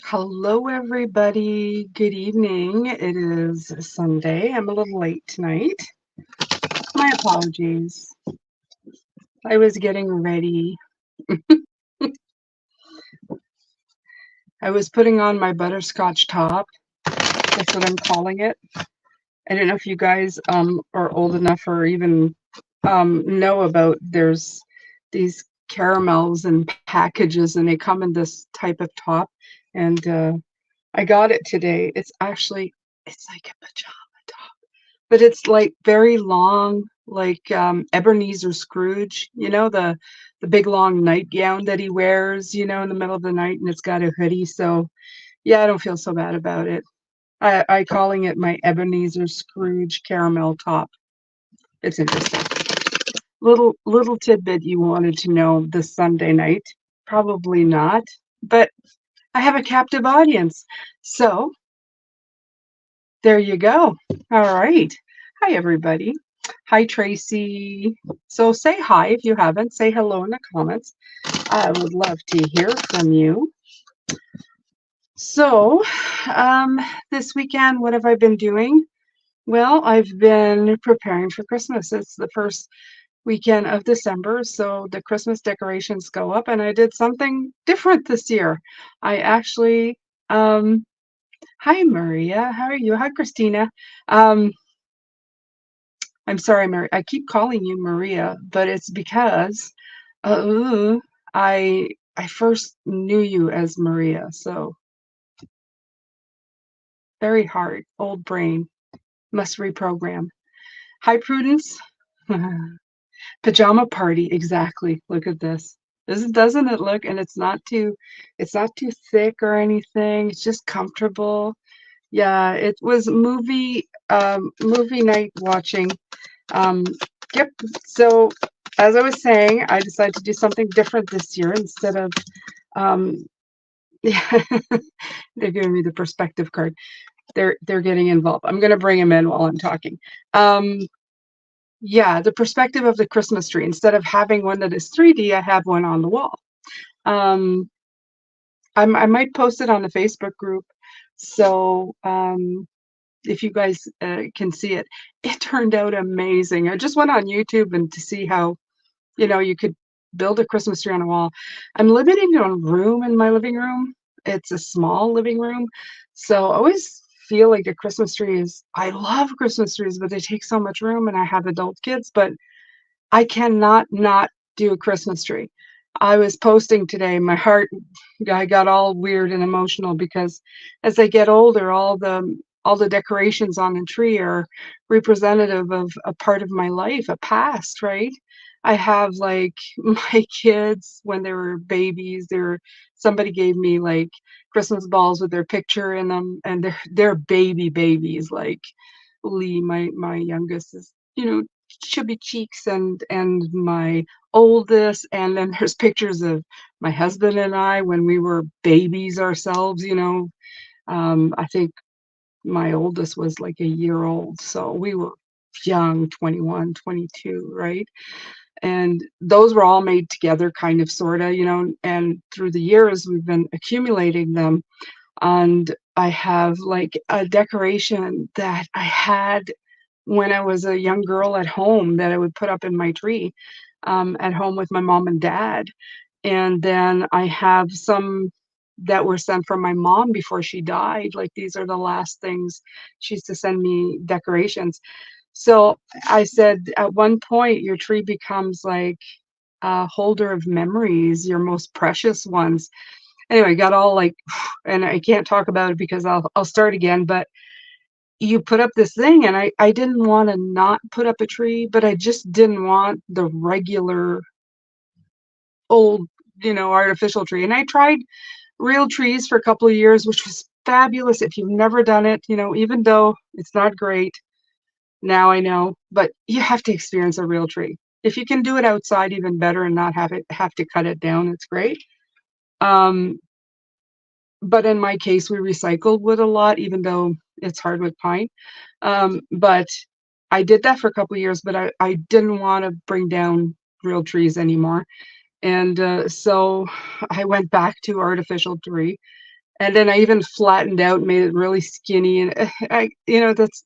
Hello, everybody. Good evening. It is Sunday. I'm a little late tonight. My apologies. I was getting ready. I was putting on my butterscotch top. That's what I'm calling it. I don't know if you guys are old enough or even know about there's these caramels and packages, and they come in this type of top. And I got it today. It's like a pajama top. But it's, like, very long, like, Ebenezer Scrooge, the big long nightgown that he wears, in the middle of the night, and it's got a hoodie, so, yeah, I don't feel so bad about it. I calling it my Ebenezer Scrooge caramel top. It's interesting. Little tidbit you wanted to know this Sunday night. Probably not, but I have a captive audience. So, there you go. All right. Hi, everybody. Hi, Tracy. So say hi if you haven't. Say hello in the comments. I would love to hear from you. So, um, this weekend, what have I been doing? Well, I've been preparing for Christmas. It's the first weekend of December, so the Christmas decorations go up, and I did something different this year. I actually, hi, Maria. How are you? Hi, Christina. Um, I'm sorry, Mary. I keep calling you Maria, but it's because uh, I first knew you as Maria, so very hard. Old brain must reprogram. Hi, Prudence. Pajama party, exactly. Look at this. Doesn't it look? And it's not too thick or anything. It's just comfortable. Yeah, it was movie night watching. Um, yep. So as I was saying, I decided to do something different this year instead of um, yeah, they're giving me the perspective card. They're getting involved. I'm gonna bring them in while I'm talking. Um, yeah, the perspective of the Christmas tree. Instead of having one that is 3D, I have one on the wall. Um, I might post it on the Facebook group. So if you guys can see it, it turned out amazing. I just went on YouTube and to see how you could build a Christmas tree on a wall. I'm limited on room in my living room. It's a small living room. So I always feel like a Christmas tree is, I love Christmas trees, but they take so much room and I have adult kids, but I cannot not do a Christmas tree. I was posting today, I got all weird and emotional because as I get older, all the decorations on the tree are representative of a part of my life, a past, right? I have like my kids when they were babies, somebody gave me like Christmas balls with their picture in them, and they're baby babies. Like Lee, my youngest is, chubby cheeks, and my oldest, and then there's pictures of my husband and I when we were babies ourselves. I think my oldest was like a year old, so we were young, 21, 22, right? And those were all made together, kind of, sorta, and through the years we've been accumulating them. And I have like a decoration that I had when I was a young girl at home that I would put up in my tree at home with my mom and dad. And then I have some that were sent from my mom before she died. Like, these are the last things she used to send me, decorations. So I said, at one point, your tree becomes like a holder of memories, your most precious ones. Anyway, got all like, and I can't talk about it because I'll start again, but you put up this thing, and I didn't want to not put up a tree, but I just didn't want the regular old, artificial tree. And I tried real trees for a couple of years, which was fabulous. If you've never done it, even though it's not great, now I know, but you have to experience a real tree. If you can do it outside, even better, and not have to cut it down, it's great. Um, but in my case, we recycled wood a lot, even though it's hardwood pine. But I did that for a couple of years, but I didn't want to bring down real trees anymore. And so I went back to artificial tree. And then I even flattened out, made it really skinny, and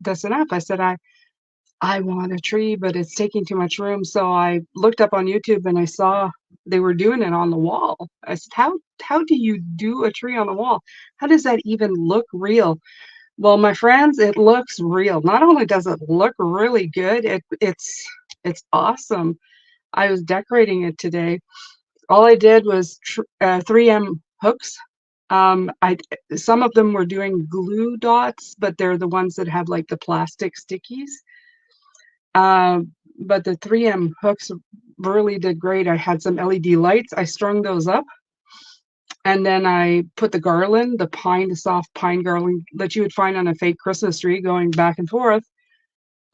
that's enough. I said I want a tree, but it's taking too much room. So I looked up on YouTube and I saw they were doing it on the wall. I said, how do you do a tree on the wall? How does that even look real? Well, my friends, it looks real. Not only does it look really good, it's awesome. I was decorating it today. All I did was 3M hooks. I Some of them were doing glue dots, but they're the ones that have like the plastic stickies. But the 3M hooks really did great. I had some LED lights. I strung those up, and then I put the garland, the soft pine garland that you would find on a fake Christmas tree, going back and forth.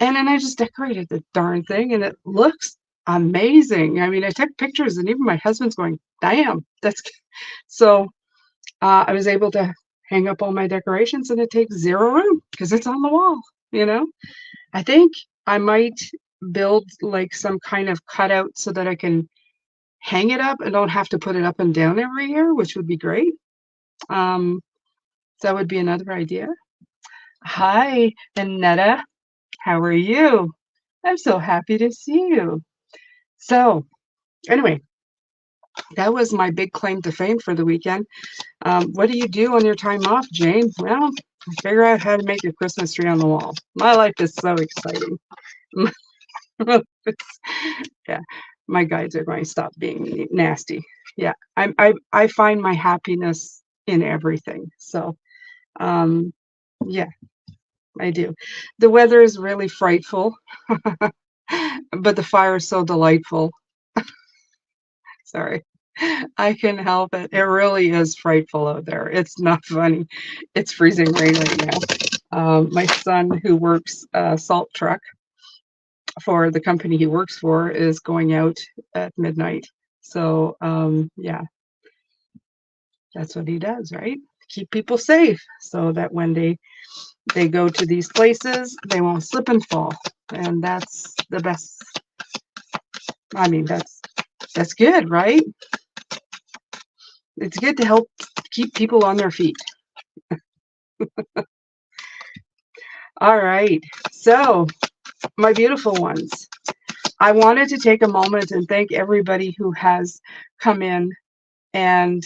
And then I just decorated the darn thing, and it looks amazing. I mean, I took pictures, and even my husband's going, "Damn, that's." So I was able to hang up all my decorations, and it takes zero room because it's on the wall. You know, I think I might build like some kind of cutout so that I can hang it up and don't have to put it up and down every year, which would be great. Um, that would be another idea. Hi, Annetta. How are you? I'm so happy to see you. So, anyway, that was my big claim to fame for the weekend. What do you do on your time off, Jane? Well, figure out how to make a Christmas tree on the wall. My life is so exciting. Yeah, my guides are going to stop being nasty. Yeah, I find my happiness in everything. So, um, yeah, I do. The weather is really frightful, but the fire is so delightful. Sorry. I can help it. It really is frightful out there. It's not funny. It's freezing rain right now. My son, who works salt truck for the company he works for, is going out at midnight. So, yeah, that's what he does, right? Keep people safe so that when they go to these places, they won't slip and fall. And that's the best. I mean, that's good, right? It's good to help keep people on their feet. All right. So, my beautiful ones, I wanted to take a moment and thank everybody who has come in and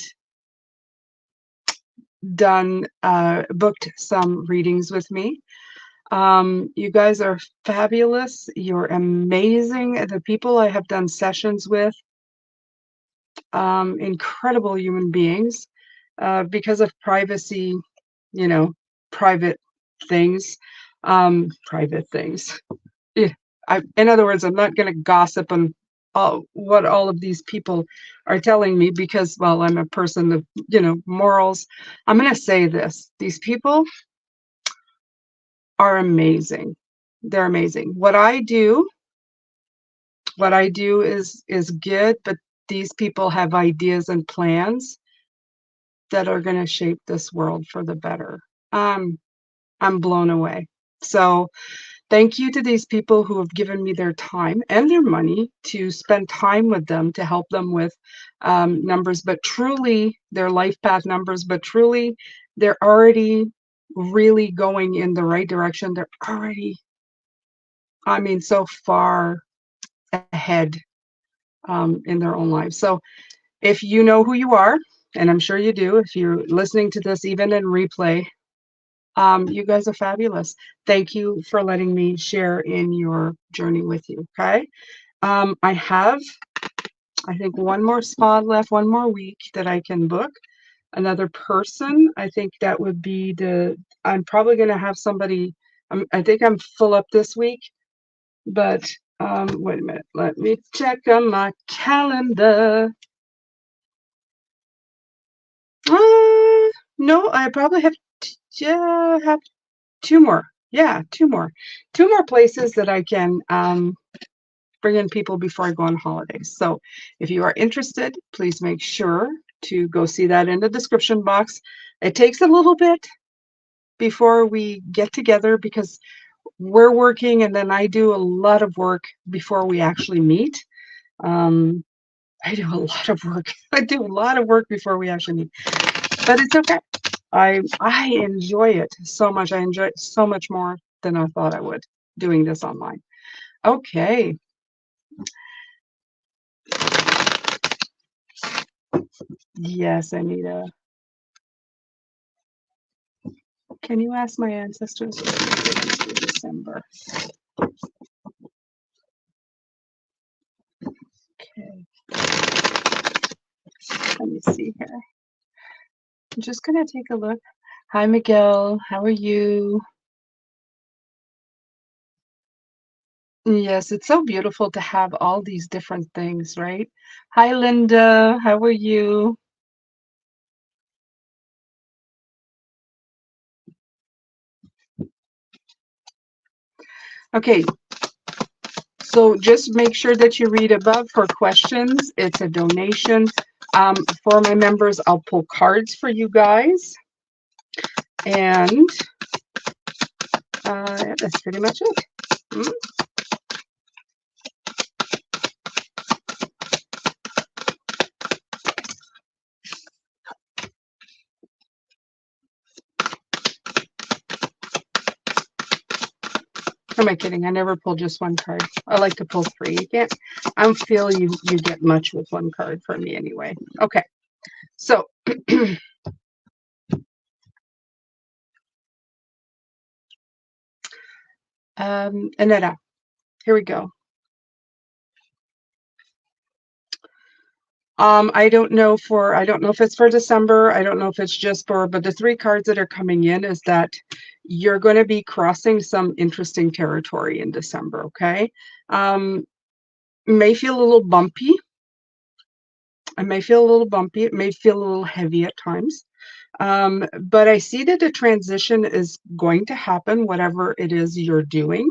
booked some readings with me. You guys are fabulous. You're amazing. The people I have done sessions with, incredible human beings. Because of privacy, you know, private things, private things. Yeah, in other words, I'm not going to gossip on what all of these people are telling me because, well, I'm a person of, morals. I'm going to say this. These people are amazing. They're amazing. What I do is good, but these people have ideas and plans that are going to shape this world for the better. Um, I'm blown away. So, thank you to these people who have given me their time and their money to spend time with them to help them with numbers, but truly their life path numbers, but truly they're already really going in the right direction. They're already, I mean, so far ahead in their own lives. So if you know who you are, and I'm sure you do, if you're listening to this even in replay, you guys are fabulous. Thank you for letting me share in your journey with you. Okay. I have, I think, one more spot left, one more week that I can book another person. I think that would be I'm probably going to have somebody, I think I'm full up this week, but wait a minute. Let me check on my calendar. No, I probably have two more. Yeah, two more. Two more places that I can bring in people before I go on holidays. So if you are interested, please make sure to go see that in the description box. It takes a little bit before we get together because we're working and then I do a lot of work before we actually meet. I do a lot of work. I do a lot of work before we actually meet, but it's okay. I enjoy it so much. I enjoy it so much more than I thought I would doing this online. Okay. Yes, Anita. Can you ask my ancestors what they're doing for December? Okay. Let me see here. I'm just gonna take a look. Hi, Miguel. How are you? Yes, it's so beautiful to have all these different things, right? Hi, Linda. How are you? Okay, so just make sure that you read above for questions. It's a donation. For my members, I'll pull cards for you guys. And yeah, that's pretty much it. Mm. Who am I kidding? I never pull just one card. I like to pull three. You can't, I don't feel you get much with one card for me anyway. Okay, so Aneta, here we go. I don't know if it's for December. I don't know if it's just for, but the three cards that are coming in is that you're going to be crossing some interesting territory in December, okay? May feel a little bumpy. It may feel a little bumpy. It may feel a little heavy at times. But I see that the transition is going to happen, whatever it is you're doing.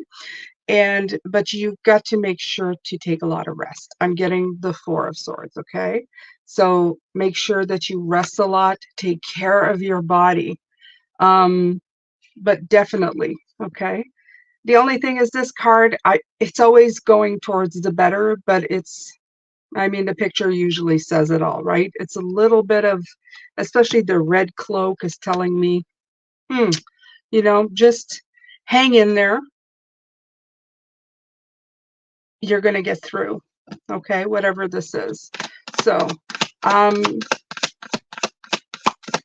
But you've got to make sure to take a lot of rest. I'm getting the Four of Swords, okay? So make sure that you rest a lot, take care of your body. But definitely, okay? The only thing is this card, it's always going towards the better, but I mean, the picture usually says it all, right? It's a little bit of, especially the red cloak is telling me, just hang in there. You're going to get through, okay, whatever this is. So um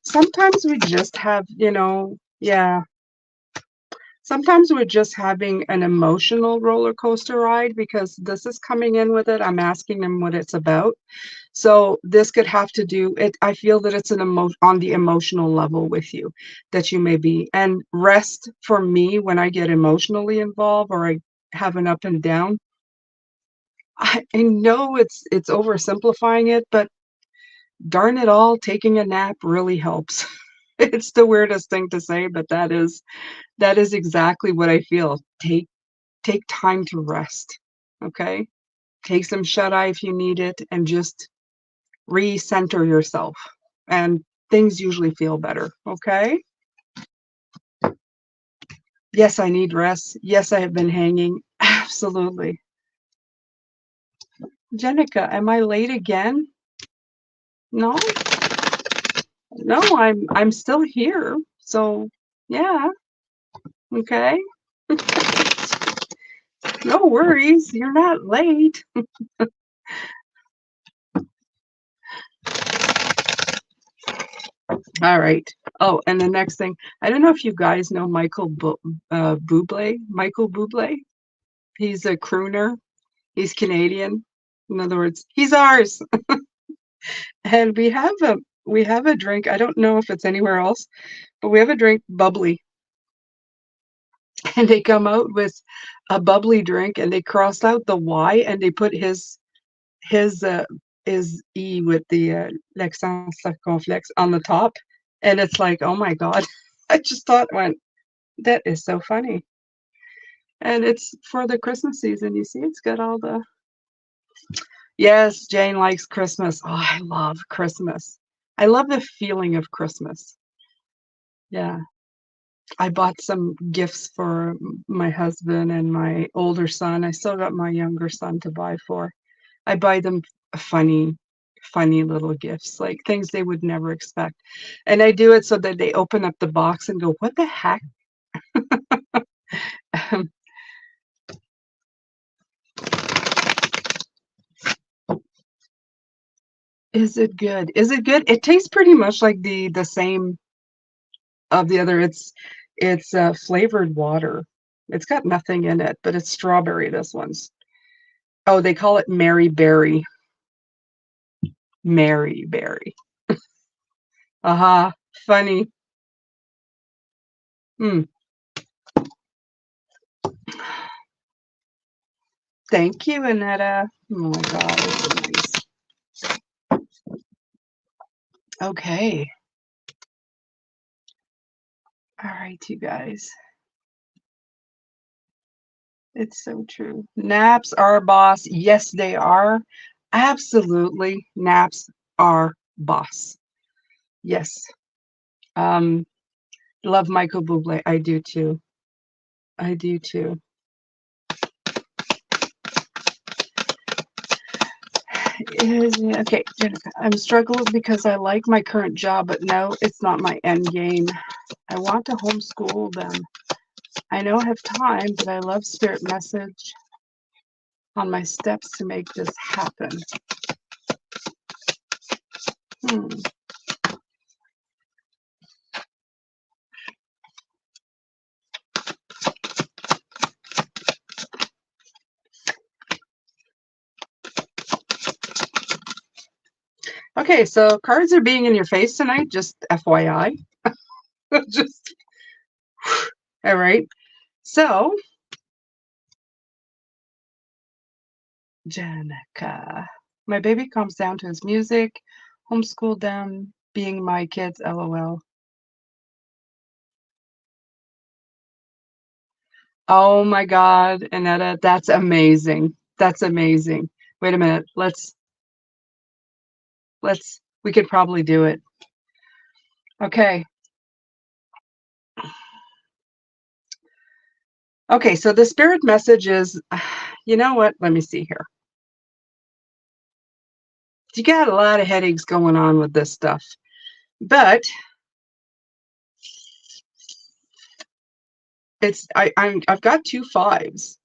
sometimes we just have, yeah, sometimes we're just having an emotional roller coaster ride because this is coming in with it. I'm asking them what it's about. So this could have to do it. I feel that it's on the emotional level with you, that you may be. And rest for me, when I get emotionally involved or I have an up and down, I know it's oversimplifying it, but darn it all, taking a nap really helps. It's the weirdest thing to say, but that is exactly what I feel. Take time to rest. Okay? Take some shut eye if you need it and just recenter yourself. And things usually feel better. Okay? Yes, I need rest. Yes, I have been hanging. Absolutely. Jenica, am I late again? No? No, I'm still here. So yeah, okay. No worries. You're not late. All right. Oh, and the next thing, I don't know if you guys know Bublé. Michael Bublé. He's a crooner. He's Canadian. In other words, he's ours. And we have a drink. I don't know if it's anywhere else, but we have a drink, bubbly. And they come out with a bubbly drink and they cross out the Y and they put his is E with the l'accent circonflexe on the top. And it's like, oh my God. I just went, that is so funny. And it's for the Christmas season. You see, it's got all the. Yes, Jane likes Christmas. Oh, I love Christmas. I love the feeling of Christmas. Yeah. I bought some gifts for my husband and my older son. I still got my younger son to buy for. I buy them funny funny little gifts, like things they would never expect. And I do it so that they open up the box and go, "What the heck?" Is it good? Is it good? It tastes pretty much like the same of the other. It's flavored water. It's got nothing in it, but it's strawberry, this one's. Oh, they call it Mary Berry. Mary Berry. Aha, funny. Mm, thank you, Annetta. Oh my God, it's so nice. Okay. All right, you guys. It's so true. Naps are boss. Yes, they are. Absolutely. Naps are boss. Yes. Um, love Michael Bublé. I do too. I do too. Okay, Jennifer, I'm struggling because I like my current job, but no, it's not my end game. I want to homeschool them. I know I have time, but I love spirit message on my steps to make this happen. Hmm. Okay, so cards are being in your face tonight, just FYI. Just all right. So, Jenica, my baby calms down to his music, homeschool them, being my kids, LOL. Oh my God, Annetta, that's amazing. That's amazing. Wait a minute. We could probably do it. Okay. Okay, so the spirit message is, you know what? Let me see here. You got a lot of headaches going on with this stuff, but I've got two fives.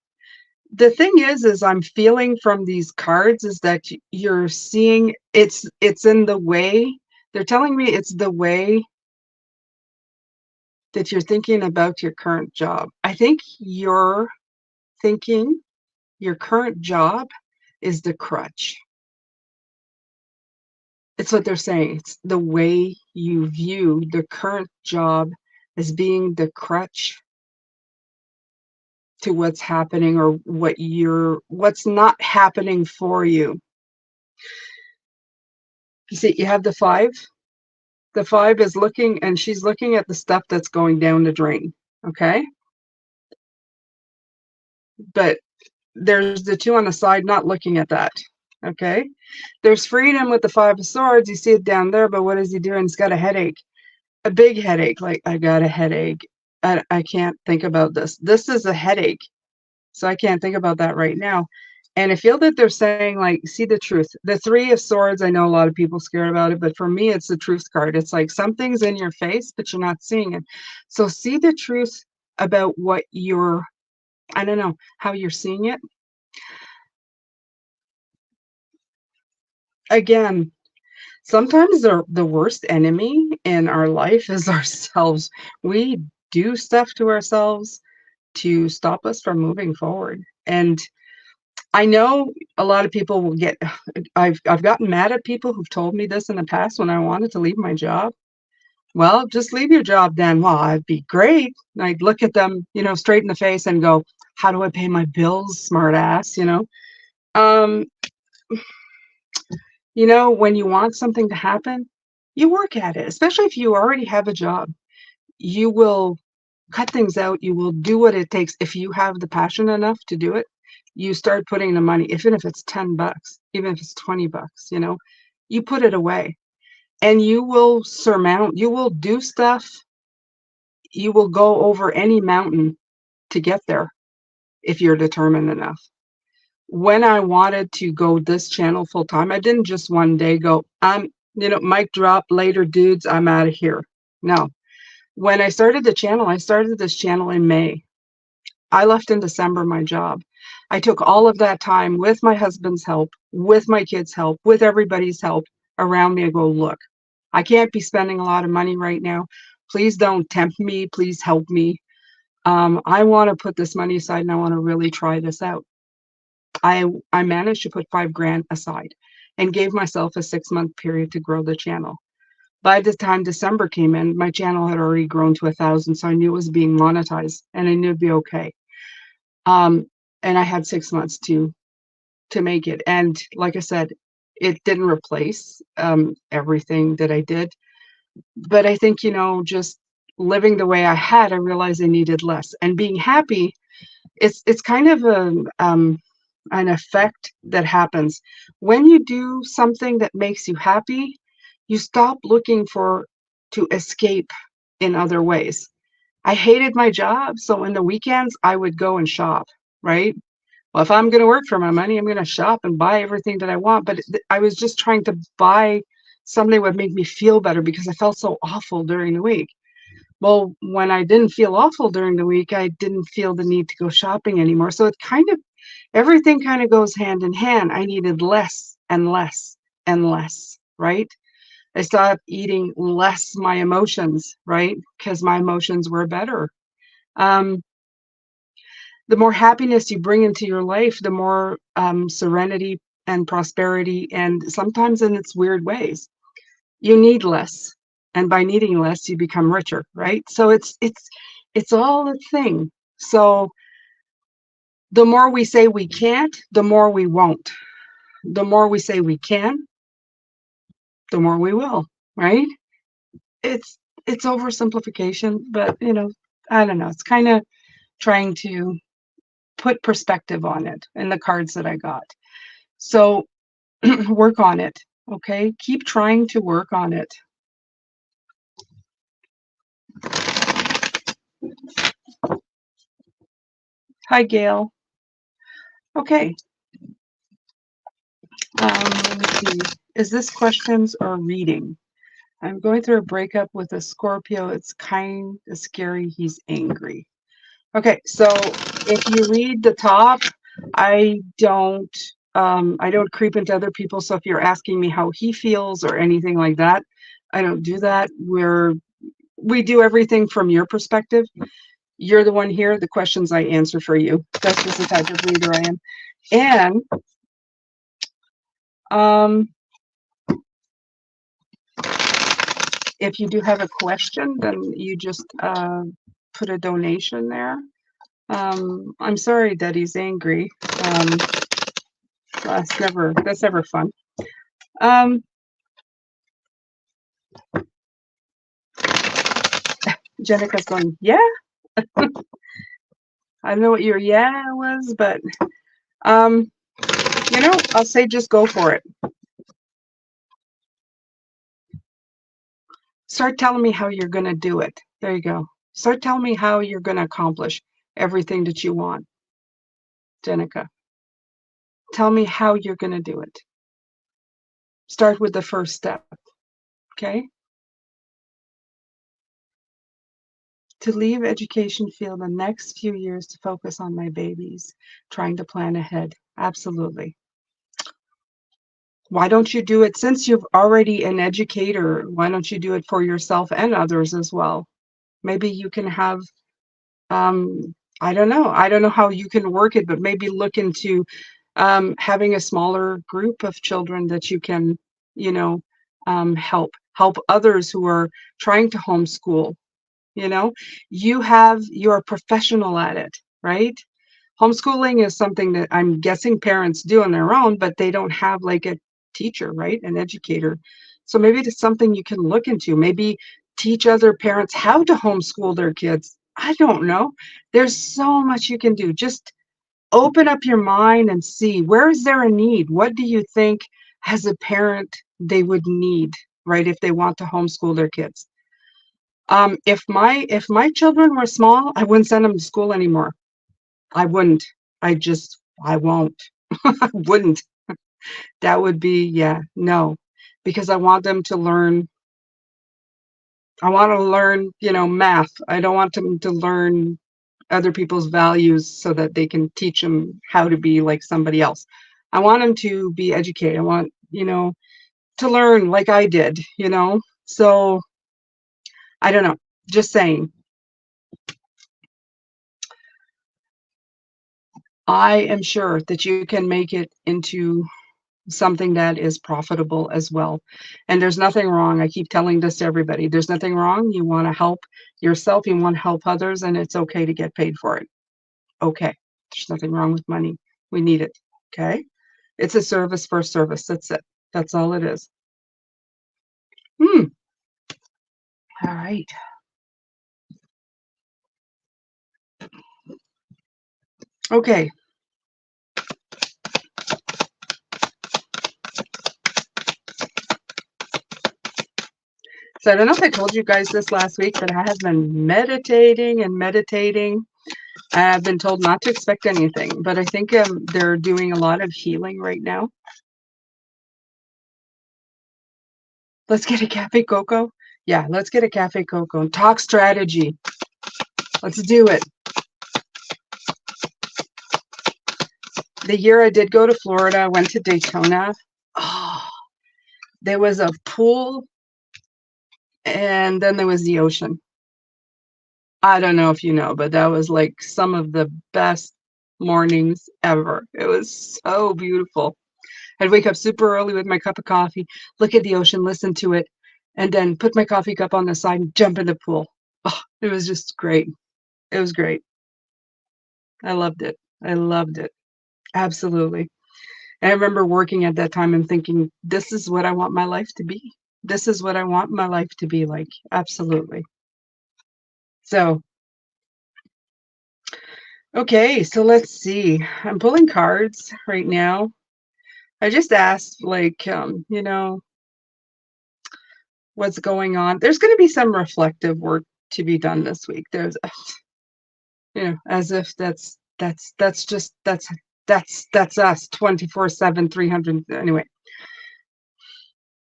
The thing is I'm feeling from these cards is that you're seeing it's in the way. They're telling me it's the way that you're thinking about your current job. I think you're thinking your current job is the crutch. It's what they're saying. It's the way you view the current job as being the crutch to what's happening or what's not happening for you. You see, you have the five. The five is looking, and she's looking at the stuff that's going down the drain. Okay. But there's the two on the side not looking at that. Okay. There's freedom with the five of swords. You see it down there, but what is he doing? He's got a headache, a big headache. Like, I got a headache. I can't think about this. This is a headache. So I can't think about that right now. And I feel that they're saying, like, see the truth. The three of swords, I know a lot of people scared about it, but for me, it's the truth card. It's like something's in your face, but you're not seeing it. So see the truth about what you're, I don't know, how you're seeing it. Again, sometimes the worst enemy in our life is ourselves. We do stuff to ourselves to stop us from moving forward. And I know a lot of people will get I've gotten mad at people who've told me this in the past when I wanted to leave my job. Well, just leave your job then. Well, I'd be great. And I'd look at them, straight in the face and go, how do I pay my bills, smart ass? Um, when you want something to happen, you work at it, especially if you already have a job. You will cut things out. You will do what it takes. If you have the passion enough to do it, you start putting the money, even if it's $10, even if it's $20, you put it away and you will you will do stuff. You will go over any mountain to get there if you're determined enough. when I wanted to go this channel full time, I didn't just one day go, mic drop later, dudes, I'm out of here. No. When I started this channel in May. I left in December my job. I took all of that time with my husband's help, with my kids' help, with everybody's help around me. I go, look, I can't be spending a lot of money right now. Please don't tempt me. Please help me. I want to put this money aside and I want to really try this out. I managed to put 5 grand aside and gave myself a 6-month period to grow the channel. By the time December came in, my channel had already grown to 1,000, so I knew it was being monetized and I knew it'd be okay. Um, and I had 6 months to make it. And like I said, it didn't replace everything that I did. But I think, just living the way I had, I realized I needed less. And being happy, it's kind of an effect that happens. When you do something that makes you happy, you stop looking to escape in other ways. I hated my job, so in the weekends I would go and shop, right? Well, if I'm going to work for my money, I'm going to shop and buy everything that I want. But I was just trying to buy something that would make me feel better because I felt so awful during the week. Well, when I didn't feel awful during the week, I didn't feel the need to go shopping anymore. So everything kind of goes hand in hand. I needed less and less and less, right? I stopped eating less my emotions, right? Because my emotions were better. Um, the more happiness you bring into your life, the more serenity and prosperity, and sometimes in its weird ways, you need less, and by needing less, you become richer, right? So it's all a thing. So the more we say we can't, the more we won't. The more we say we can, the more we will, right? It's it's oversimplification, but I don't know. It's kind of trying to put perspective on it in the cards that I got. So work on it. Okay. Keep trying to work on it. Hi, Gail. Okay. Let me see. Is this questions or reading? I'm going through a breakup with a Scorpio. It's kind of scary. He's angry. Okay. So if you read the top, I don't creep into other people. So if you're asking me how he feels or anything like that, I don't do that. We do everything from your perspective. You're the one here. The questions I answer for you. That's just the type of reader I am. And if you do have a question, then you just put a donation there. I'm sorry that he's angry. That's never fun. Jenica's going, yeah. I don't know what your yeah was, but I'll say just go for it. Start telling me how you're going to do it. There you go. Start telling me how you're going to accomplish everything that you want. Jenica, tell me how you're going to do it. Start with the first step. Okay? To leave education field the next few years to focus on my babies, trying to plan ahead. Absolutely. Why don't you do it since you're already an educator? Why don't you do it for yourself and others as well? Maybe you can have, I don't know. I don't know how you can work it, but maybe look into having a smaller group of children that you can, help others who are trying to homeschool. You're a professional at it, right? Homeschooling is something that I'm guessing parents do on their own, but they don't have like a teacher, right? An educator. So maybe it's something you can look into. Maybe teach other parents how to homeschool their kids. I don't know. There's so much you can do. Just open up your mind and see, where is there a need? What do you think as a parent they would need, right? If they want to homeschool their kids. If my children were small, I wouldn't send them to school anymore. I wouldn't. I won't. I wouldn't. That would be, yeah, no, because I want them to learn. I want to learn, math. I don't want them to learn other people's values so that they can teach them how to be like somebody else. I want them to be educated. I want, to learn like I did. So I don't know. Just saying. I am sure that you can make it into something that is profitable as well. And there's nothing wrong. I keep telling this to everybody. There's nothing wrong. You want to help yourself, you want to help others, and it's okay to get paid for it. Okay. There's nothing wrong with money. We need it. Okay. It's a service for service. That's it. That's all it is. Hmm. All right. Okay. So I don't know if I told you guys this last week, but I have been meditating and meditating. I've been told not to expect anything, but I think they're doing a lot of healing right now. Let's get a cafe coco. Yeah, let's get a cafe coco and talk strategy. Let's do it. The year I did go to Florida, I went to Daytona. Oh, there was a pool and then there was the ocean. I don't know if you know, but that was like some of the best mornings ever. It was so beautiful. I'd wake up super early with my cup of coffee, look at the ocean, listen to it, and then put my coffee cup on the side and jump in the pool. Oh, it was just great. It was great. I loved it. I loved it. Absolutely. And I remember working at that time and thinking, this is what I want my life to be. This is what I want my life to be like. Absolutely. So, okay, so let's see. I'm pulling cards right now. I just asked, like, what's going on. There's going to be some reflective work to be done this week. There's, as if that's us 24/7, 300. Anyway,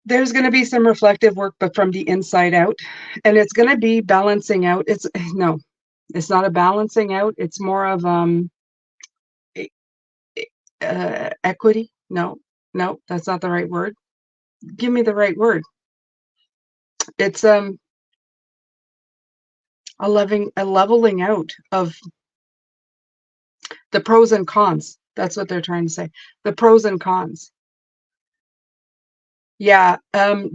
there's going to be some reflective work, but from the inside out, and it's going to be balancing out. It's not a balancing out. It's more of e- equity. No, no, that's not the right word. Give me the right word. It's a leveling out of the pros and cons. That's what they're trying to say. The pros and cons. Yeah.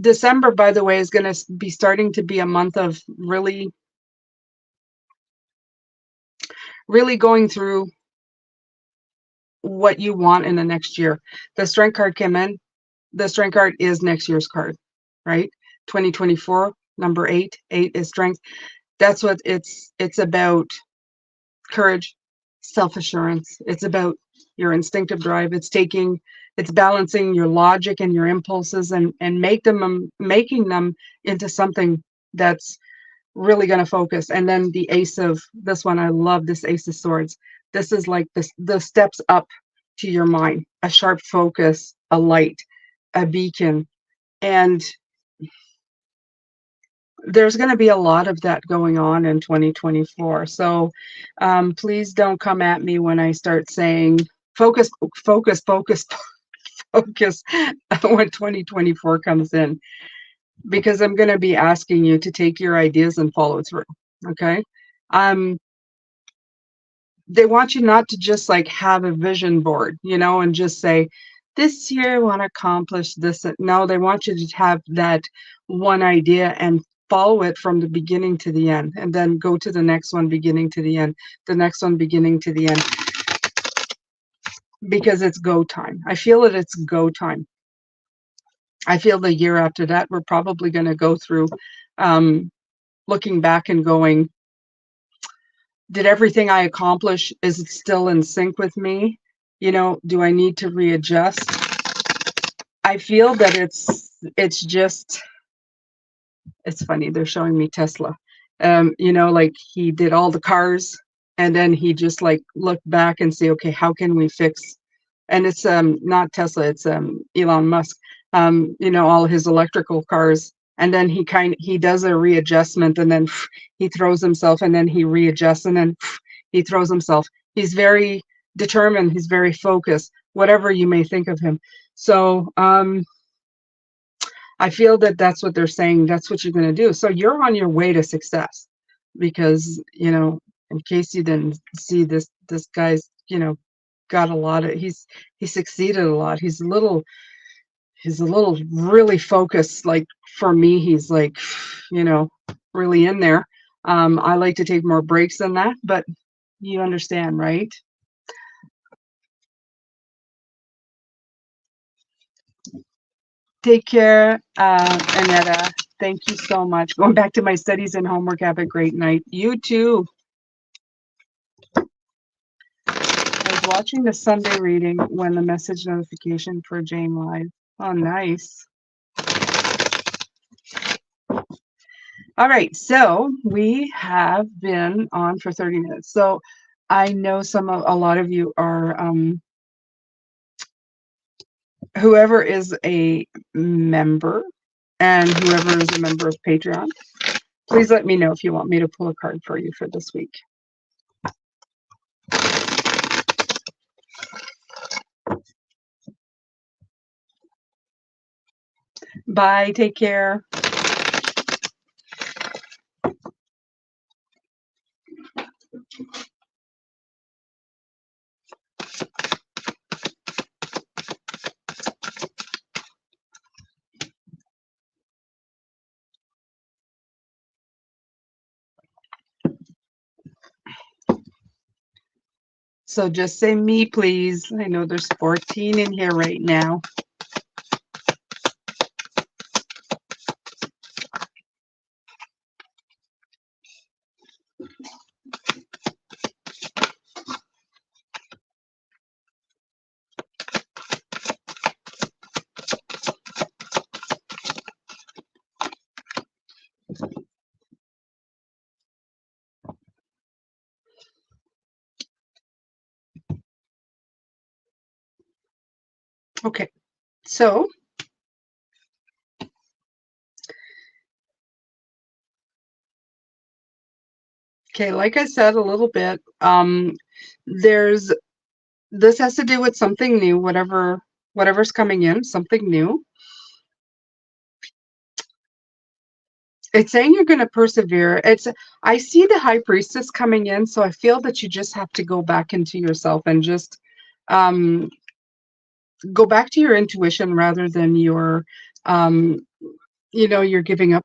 December, by the way, is going to be starting to be a month of really, really going through what you want in the next year. The strength card came in. The strength card is next year's card, right? 2024, number 8. 8 is strength. That's what it's about. Courage, self-assurance. It's about your instinctive drive. It's balancing your logic and your impulses and making them into something that's really going to focus. And then the ace of this one, I love this ace of swords. This is like the steps up to your mind, a sharp focus, a light, a beacon. And there's going to be a lot of that going on in 2024. So please don't come at me when I start saying focus, focus, focus, focus when 2024 comes in, because I'm going to be asking you to take your ideas and follow through. Okay. Um, they want you not to just like have a vision board, and just say, this year I want to accomplish this. No, they want you to have that one idea and follow it from the beginning to the end, and then go to the next one, beginning to the end, the next one, beginning to the end, because it's go time. I feel that it's go time. I feel the year after that, we're probably going to go through looking back and going, did everything I accomplish, is it still in sync with me? Do I need to readjust? I feel that it's funny. They're showing me Tesla. Like he did all the cars and then he just like looked back and say, okay, how can we fix and it's not Tesla, it's Elon Musk. All his electrical cars, and then he does a readjustment, and then he throws himself, and then he readjusts, and then he throws himself. He's very determined. He's very focused. Whatever you may think of him. So I feel that that's what they're saying. That's what you're going to do. So you're on your way to success, because in case you didn't see this guy's got a lot of he succeeded a lot. He's a little really focused. Like for me, he's like really in there. I like to take more breaks than that, but you understand, right? Take care, Annetta. Thank you so much. Going back to my studies and homework. Have a great night. You too. I was watching the Sunday reading when the message notification for Jane Live. Oh, nice. All right, so we have been on for 30 minutes. So I know a lot of you are, whoever is a member and whoever is a member of Patreon, please let me know if you want me to pull a card for you for this week. Bye, take care. So just say me, please. I know there's 14 in here right now. Okay, so like I said a little bit, this has to do with something new, whatever's coming in, something new. It's saying you're going to persevere. I see the High Priestess coming in, so I feel that you just have to go back into yourself and just go back to your intuition rather than your your giving up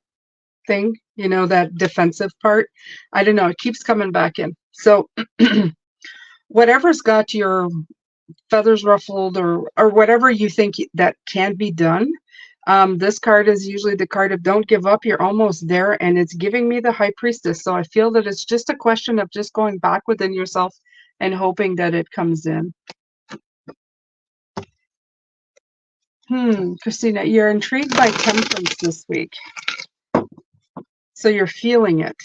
thing, that defensive part. I don't know, it keeps coming back in. So whatever's got your feathers ruffled, or whatever you think that can be done, this card is usually the card of don't give up. You're almost there, and it's giving me the High Priestess. So I feel that it's just a question of just going back within yourself and hoping that it comes in. Christina, you're intrigued by Temperance this week. So you're feeling it.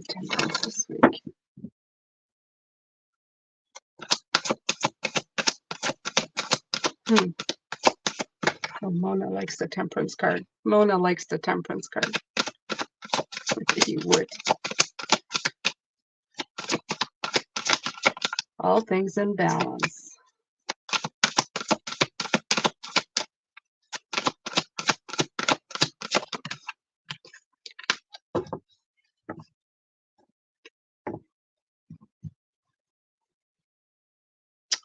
Temperance this week. Oh, Mona likes the Temperance card. Mona likes the Temperance card. If you would. All things in balance.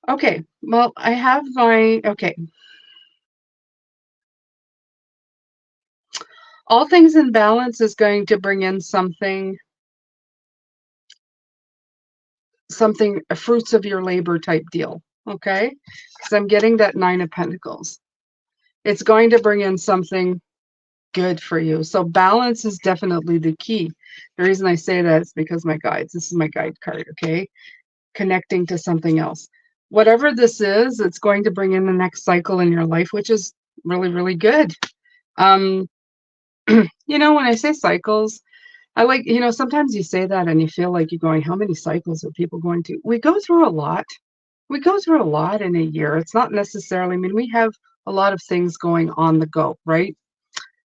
Okay, well, I have okay. All things in balance is going to bring in something, fruits of your labor type deal, okay? Because I'm getting that 9 of Pentacles. It's going to bring in something good for you. So balance is definitely the key. The reason I say that is because this is my guide card, okay? Connecting to something else. Whatever this is, it's going to bring in the next cycle in your life, which is really, really good. You know, when I say cycles, I like, you know, sometimes you say that and you feel like you're going, how many cycles are people going to? We go through a lot. We go through a lot in a year. It's not necessarily, I mean, we have a lot of things going on the go, right?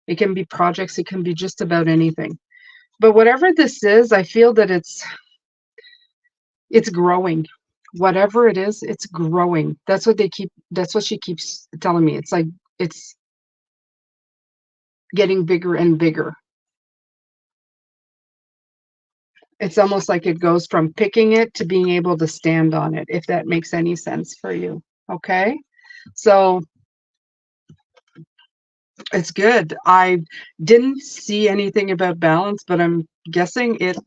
It can be projects, it can be just about anything. But whatever this is, I feel that it's growing. Whatever it is, it's growing. That's what she keeps telling me. It's like it's getting bigger and bigger. It's almost like it goes from picking it to being able to stand on it, if that makes any sense for you. Okay? So it's good. I didn't see anything about balance, but I'm guessing it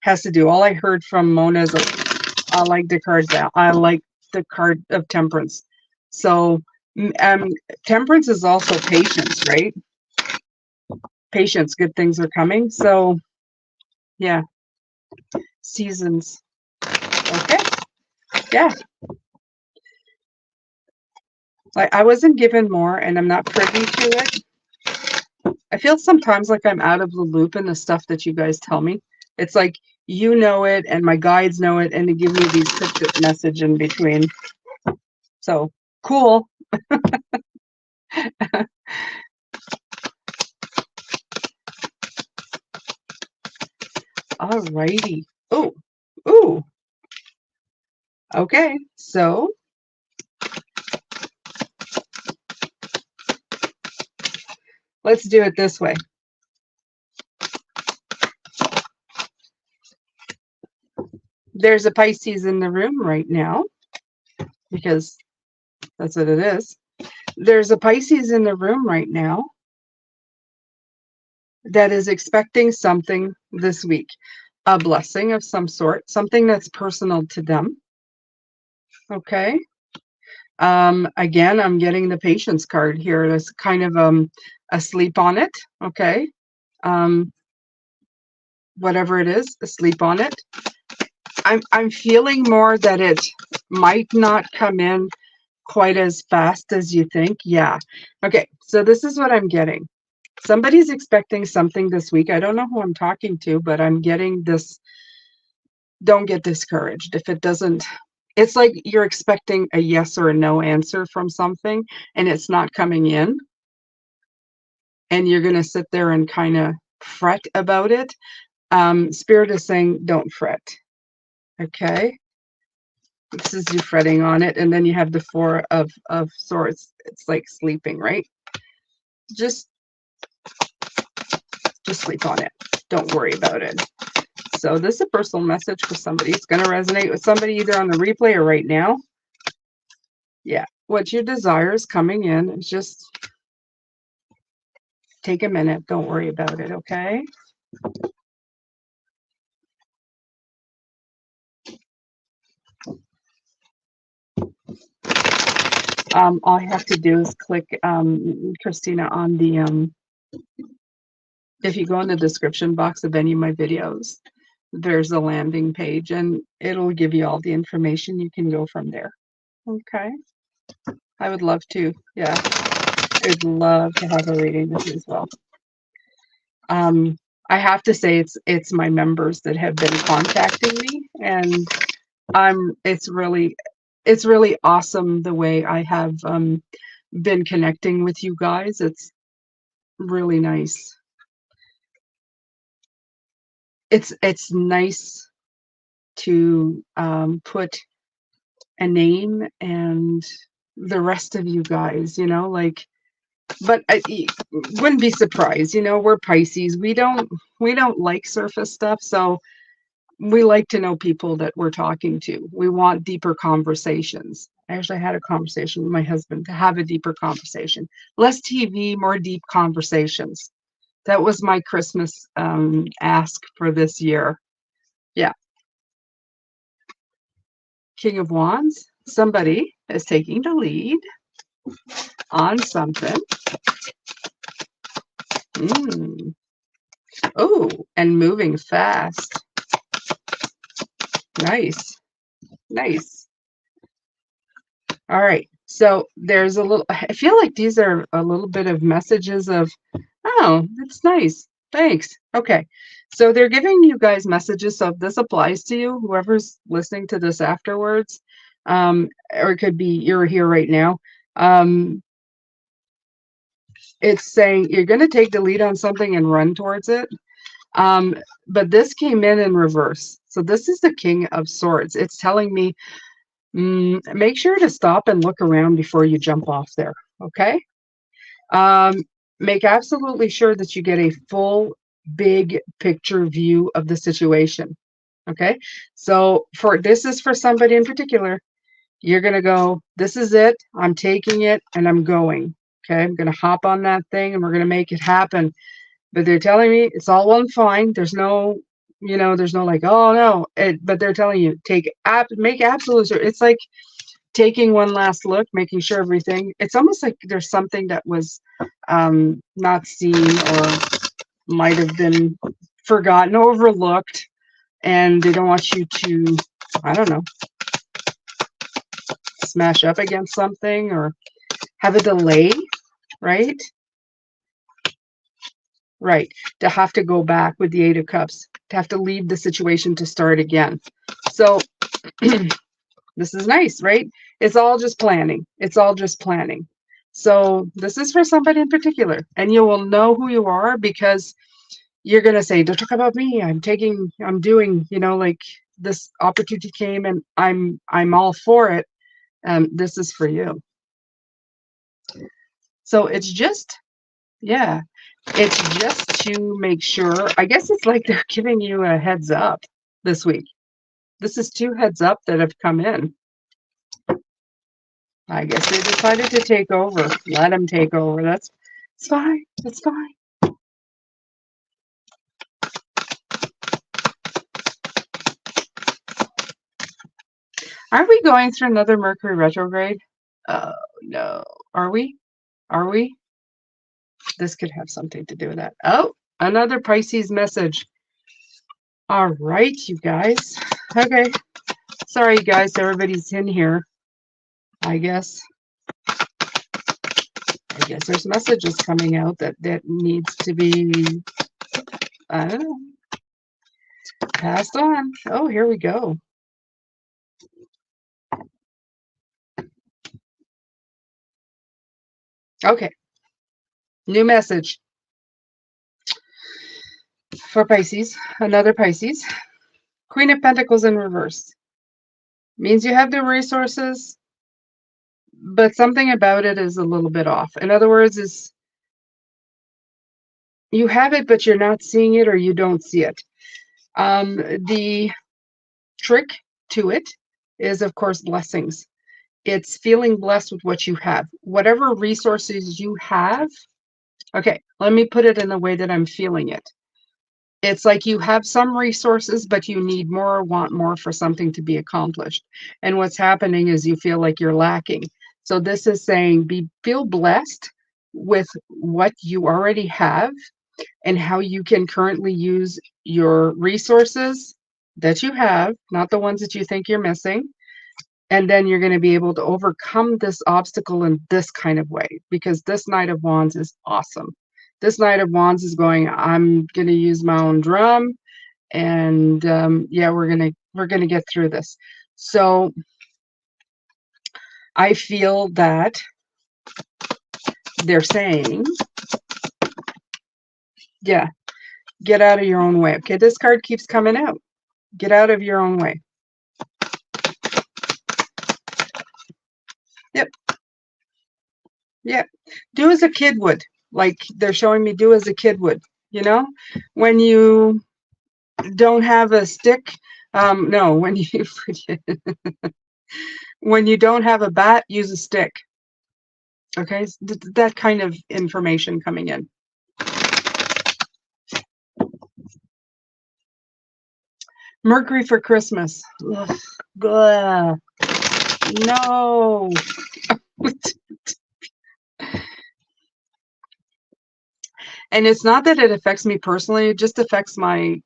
has to do. All I heard from Mona is I like the card down. I like the card of temperance. So temperance is also patience, right? Patience, good things are coming. So yeah, seasons. Okay. Yeah. Like I wasn't given more and I'm not privy to it. I feel sometimes like I'm out of the loop in the stuff that you guys tell me. It's like you know it and my guides know it and they give me these cryptic message in between. So cool. All righty. Oh, ooh. Okay. So let's do it this way. There's a Pisces in the room right now because that's what it is. There's a Pisces in the room right now that is expecting something this week, a blessing of some sort, something that's personal to them. Okay. Again, I'm getting the patience card here. There's kind of asleep on it. Okay. Um, whatever it is, asleep on it. I'm feeling more that it might not come in quite as fast as you think. Yeah. Okay. So this is what I'm getting. Somebody's expecting something this week. I don't know who I'm talking to, but I'm getting this. Don't get discouraged. If it doesn't, it's like you're expecting a yes or a no answer from something and it's not coming in. And you're going to sit there and kind of fret about it. Spirit is saying, don't fret. Okay. This is you fretting on it. And then you have the Four of Swords. It's like sleeping, right? Just sleep on it. Don't worry about it. So this is a personal message for somebody. It's going to resonate with somebody either on the replay or right now. Yeah. What your desire is coming in. Just take a minute. Don't worry about it. Okay. All I have to do is click, Christina, on the, if you go in the description box of any of my videos, there's a landing page and it'll give you all the information. You can go from there. Okay. I would love to. Yeah. I would love to have a reading with you as well. I have to say it's my members that have been contacting me and it's really awesome the way I have been connecting with you guys. It's really nice. It's nice to put a name and the rest of you guys, you know, like, but I wouldn't be surprised, you know, we're Pisces. We don't like surface stuff, so we like to know people that we're talking to. We want deeper conversations. I actually had a conversation with my husband to have a deeper conversation. Less TV, more deep conversations. That was my Christmas ask for this year. Yeah. King of Wands. Somebody is taking the lead on something. Oh, and moving fast. Nice. Nice. All right. So there's a little, I feel like these are a little bit of messages of, oh, that's nice. Thanks. Okay. So they're giving you guys messages. So if this applies to you, whoever's listening to this afterwards, or it could be you're here right now. It's saying you're going to take the lead on something and run towards it. Um, but this came in reverse. So this is the King of Swords. It's telling me, make sure to stop and look around before you jump off there. Okay. Um, make absolutely sure that you get a full, big picture view of the situation. Okay. So for this is for somebody in particular. You're going to go, this is it. I'm taking it and I'm going. Okay. I'm going to hop on that thing and we're going to make it happen. But they're telling me it's all well and fine. There's no, there's no like, oh no. But they're telling you make absolute sure. It's like taking one last look, making sure everything. It's almost like there's something that was not seen or might have been forgotten, overlooked, and they don't want you to, I don't know, smash up against something or have a delay, right? Right. To have to go back with the Eight of Cups, to have to leave the situation to start again. So this is nice, right? It's all just planning. It's all just planning. So this is for somebody in particular, and you will know who you are because you're going to say, don't talk about me. I'm doing, like this opportunity came and I'm all for it. This is for you. So it's just, yeah, it's just to make sure. I guess it's like they're giving you a heads up this week. This is 2 heads up that have come in. I guess they decided to take over. Let them take over. That's fine. That's fine. Aren't we going through another Mercury retrograde? Oh, no. Are we? Are we? This could have something to do with that. Oh, another Pisces message. All right, you guys. Okay. Sorry, guys. Everybody's in here. I guess there's messages coming out that needs to be, I don't know, passed on. Oh, here we go. Okay. New message for Pisces. Another Pisces. Queen of Pentacles in reverse. Means you have the resources, but something about it is a little bit off. In other words, is you have it, but you're not seeing it or you don't see it. The trick to it is, of course, blessings. It's feeling blessed with what you have. Whatever resources you have, okay, let me put it in the way that I'm feeling it. It's like you have some resources, but you need more or want more for something to be accomplished. And what's happening is you feel like you're lacking. So this is saying feel blessed with what you already have and how you can currently use your resources that you have, not the ones that you think you're missing. And then you're going to be able to overcome this obstacle in this kind of way, because this Knight of Wands is awesome. This Knight of Wands is going, I'm going to use my own drum, and yeah, we're gonna get through this. So I feel that they're saying, yeah, get out of your own way. Okay, this card keeps coming out. Get out of your own way. Yep. Yeah. Do as a kid would. Like they're showing me, do as a kid would. When you don't have a stick. No, when you when you don't have a bat, use a stick. Okay, that kind of information coming in. Mercury for Christmas. Ugh, no. And it's not that it affects me personally, it just affects my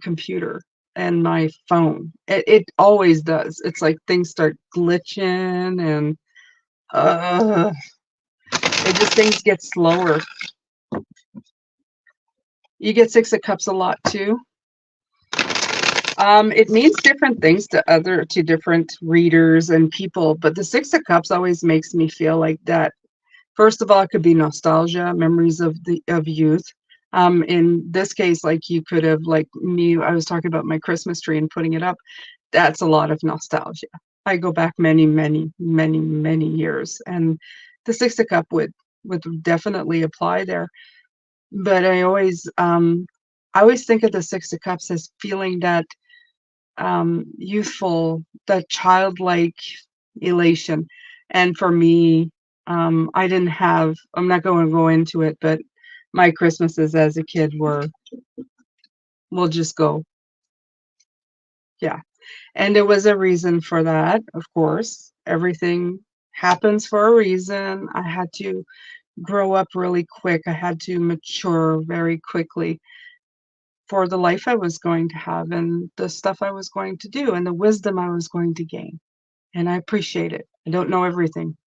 computer and my phone. It always does. It's like things start glitching and It just things get slower. You get Six of Cups a lot too. It means different things to different readers and people, but the Six of Cups always makes me feel like that. First of all, it could be nostalgia, memories of youth. In this case, like you could have like me, I was talking about my Christmas tree and putting it up. That's a lot of nostalgia. I go back many, many, many, many years, and the Six of Cup would definitely apply there. But I always think of the Six of Cups as feeling that youthful, that childlike elation. And for me, I didn't have, I'm not going to go into it, but my Christmases as a kid were, we'll just go, yeah. And there was a reason for that, of course. Everything happens for a reason. I had to grow up really quick. I had to mature very quickly for the life I was going to have and the stuff I was going to do and the wisdom I was going to gain. And I appreciate it. I don't know everything,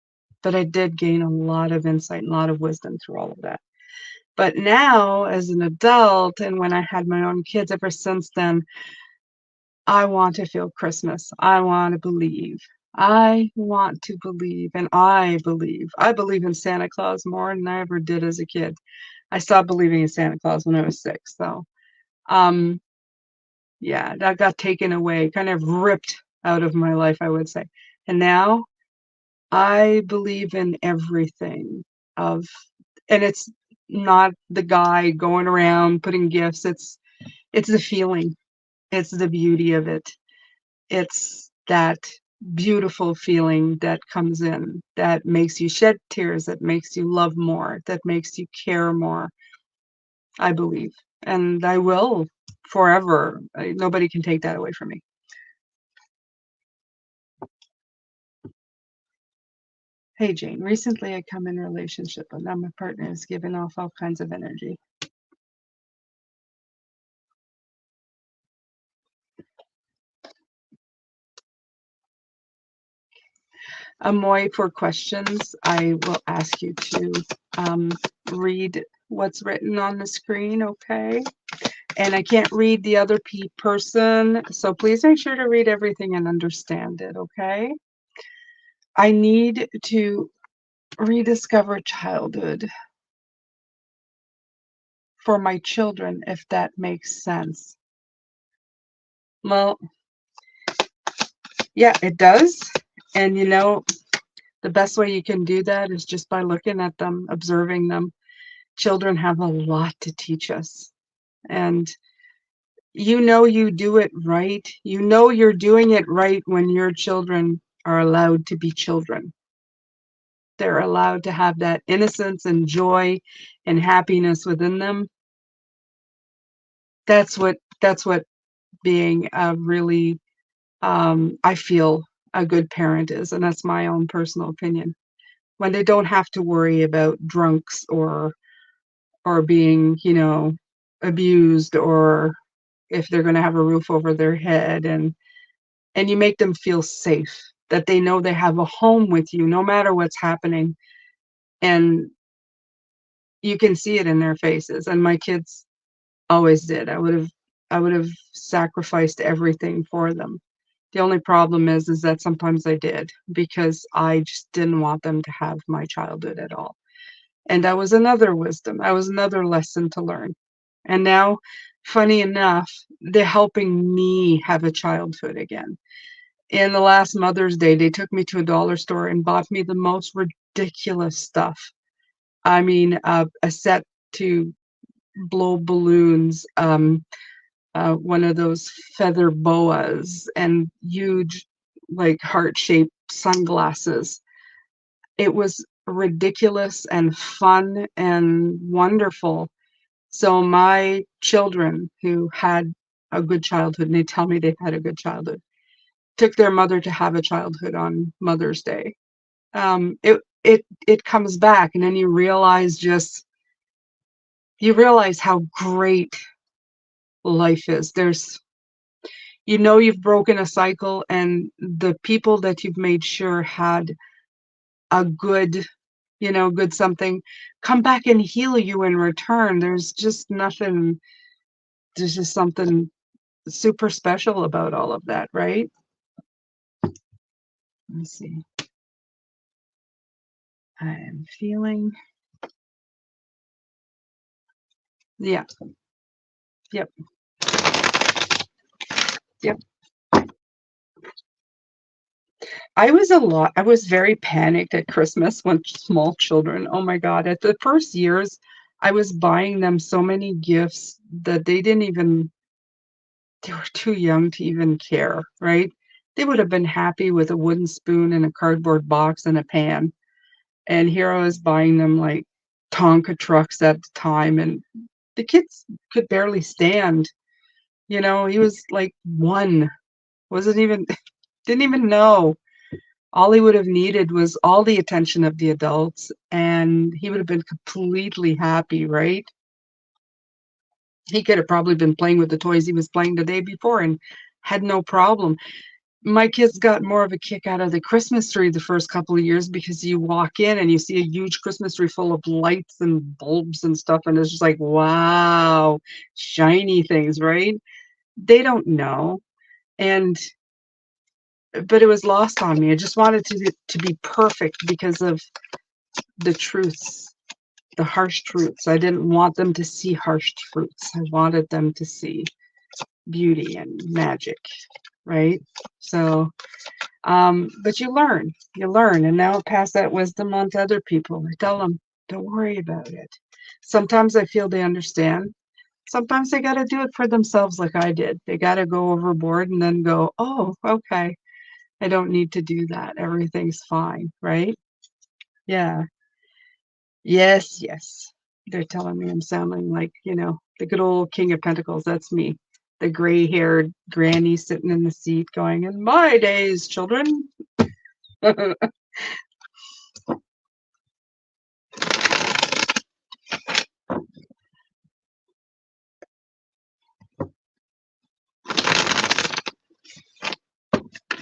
but I did gain a lot of insight and a lot of wisdom through all of that. But now, as an adult, and when I had my own kids, ever since then, I want to feel Christmas. I want to believe. I want to believe, and I believe. I believe in Santa Claus more than I ever did as a kid. I stopped believing in Santa Claus when I was 6, though. Um, yeah, that got taken away, kind of ripped out of my life, I would say. And now I believe in everything of, and it's not the guy going around putting gifts. It's the feeling. It's the beauty of it. It's that beautiful feeling that comes in that makes you shed tears, that makes you love more, that makes you care more. I believe, and I will forever. Nobody can take that away from me. Hey Jane, recently I come in a relationship, but now my partner is giving off all kinds of energy. Amoy, for questions, I will ask you to read what's written on the screen, okay? And I can't read the other person, so please make sure to read everything and understand it, okay? I need to rediscover childhood for my children, if that makes sense. Well, yeah, it does. And you know, the best way you can do that is just by looking at them, observing them. Children have a lot to teach us. And you know you do it right. You know you're doing it right when your children are allowed to be children. They're allowed to have that innocence and joy and happiness within them. That's what being a really I feel a good parent is, and that's my own personal opinion. When they don't have to worry about drunks or being, abused, or if they're going to have a roof over their head, and you make them feel safe, that they know they have a home with you no matter what's happening, and you can see it in their faces. And my kids always did. I would have sacrificed everything for them. The only problem is that sometimes I did, because I just didn't want them to have my childhood at all. And that was another wisdom. That was another lesson to learn. And now, funny enough, they're helping me have a childhood again. In the last Mother's Day, they took me to a dollar store and bought me the most ridiculous stuff. I mean, a set to blow balloons, one of those feather boas, and huge, like, heart-shaped sunglasses. It was ridiculous and fun and wonderful. So my children, who had a good childhood, and they tell me they've had a good childhood, took their mother to have a childhood on Mother's Day. It comes back, and then you realize how great life is. You've broken a cycle, and the people that you've made sure had a good, good something come back and heal you in return. There's just nothing, there's just something super special about all of that, right? Let's see. I'm feeling, yeah, yep, yep. I was very panicked at Christmas when small children, oh my God, at the first years, I was buying them so many gifts that they were too young to even care, right? They would have been happy with a wooden spoon and a cardboard box and a pan. And here I was buying them like Tonka trucks at the time, and the kids could barely stand. He was like one, wasn't even, didn't even know. All he would have needed was all the attention of the adults, and he would have been completely happy, right? He could have probably been playing with the toys he was playing the day before and had no problem. My kids got more of a kick out of the Christmas tree the first couple of years because you walk in and you see a huge Christmas tree full of lights and bulbs and stuff, and it's just like, wow, shiny things, right? They don't know. And but it was lost on me. I just wanted to be perfect because of the truths, the harsh truths. I didn't want them to see harsh truths. I wanted them to see beauty and magic, right? So but you learn, and now pass that wisdom on to other people. I tell them, don't worry about it. Sometimes I feel they understand. Sometimes they got to do it for themselves, like I did. They got to go overboard and then go, oh, okay, I don't need to do that. Everything's fine, right? Yeah. Yes, yes. They're telling me I'm sounding like, the good old King of Pentacles. That's me. The gray-haired granny sitting in the seat going, in my days, children.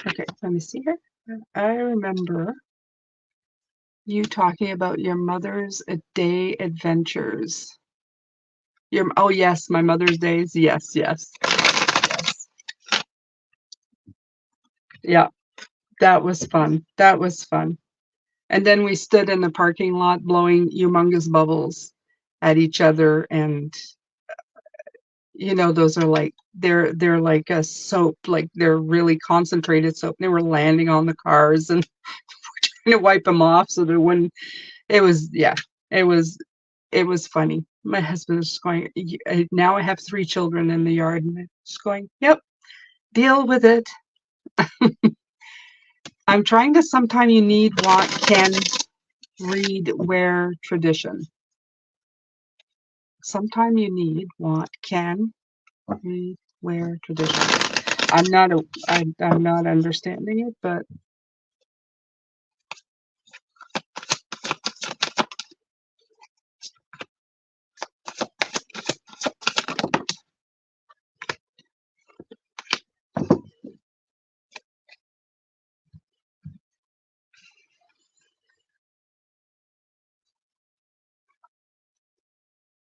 Okay, let me see here. I remember you talking about your mother's day adventures. Oh yes, my mother's days. Yes, yes, yes. Yeah, that was fun. That was fun. And then we stood in the parking lot blowing humongous bubbles at each other, and those are like they're like a soap, like they're really concentrated soap. They were landing on the cars and trying to wipe them off so that when it was, yeah, it was it was funny. My husband was just going, now I have 3 children in the yard, and I'm just going, yep, deal with it. I'm trying to sometime you need, want, can, read, wear, tradition. Sometime you need, want, can, read, wear, tradition. I'm not understanding it, but